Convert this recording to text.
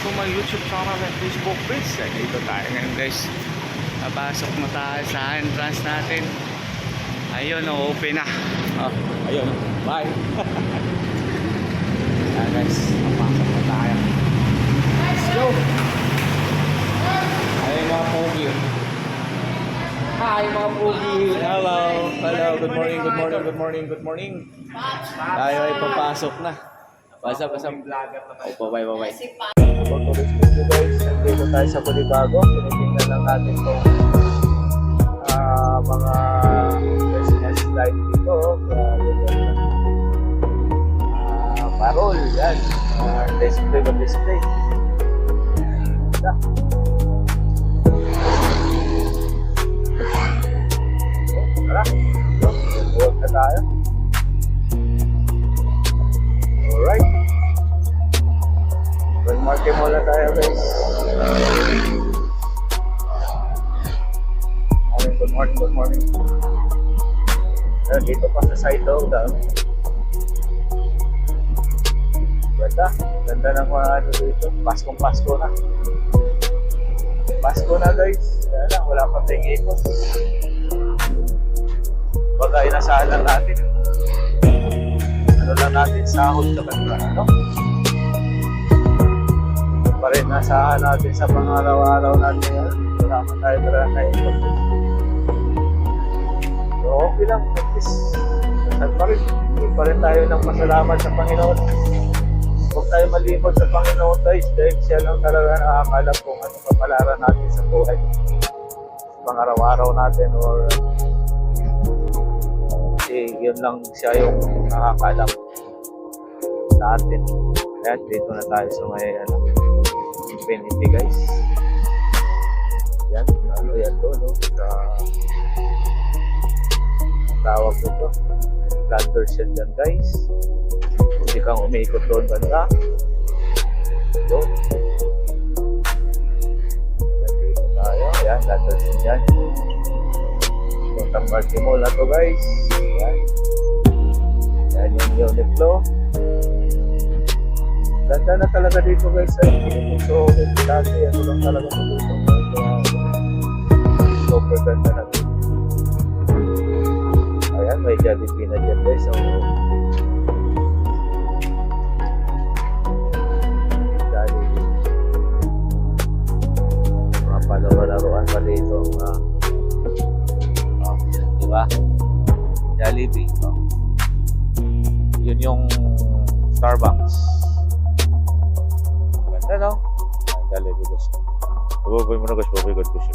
to my YouTube channel and Facebook page. Dito tayo ngayon guys. Napasok na tayo sa entrance natin. Ayun, open na. Ayun, bye. Ayan guys, napasok na tayo. Let's go. Ayun mga pogi. Hi mga pogi. Hello. Good morning, good morning, good morning, good morning. Tayo ay papasok na. Pasap. Opo, bye. Tutulis video guys, nandito tayo sa Bolibago. Tinitingnan lang natin itong mga Christmas light dito. Parol, yan. Display. Ganda. Tara, buwag na tayo. Alright. Market muna tayo guys. Good morning. Dito pa sa side daw. Ganda ng mga ano dito. Pasko na. Pasko na guys. Wala pa tayong ikot. Baga inasahan lang natin. Ano lang natin, sahod sa kanila. Ano? Pa rin nasahan natin sa pang-araw-araw natin. Wala man tayo talaga na ikot. So okay lang. At least, nasal pa rin. Hindi pa rin tayo ng masalamat sa Panginoon. Huwag tayo malibot sa Panginoon guys. Dahil siya lang talaga nakakalam kung ano kapalaran natin sa buhay. Pang-araw-araw natin or yun lang siya yung nakakalam natin. Kaya dito na tayo sa may Infinity guys. Yan, yan doon, no? Sa tawag nito. Landers yan dyan guys. Hindi kang umiikot doon banda. Doon. Yan, dito tayo. Yan, landers yan dyan. Puntang parking mall na to guys. Yan. Yan yung Uniqlo. Ganda na talaga dito guys. So, dati ano lang talaga dito. Super ganda na dito. Ayan, may Jollibee na dyan guys. So, Jollibee. Mga palaro-laruan pa dito. Diba? Jollibee. Yun yung Starbucks. Ganda no? Jollibee guys. Babay mo na guys. Babay ko siya.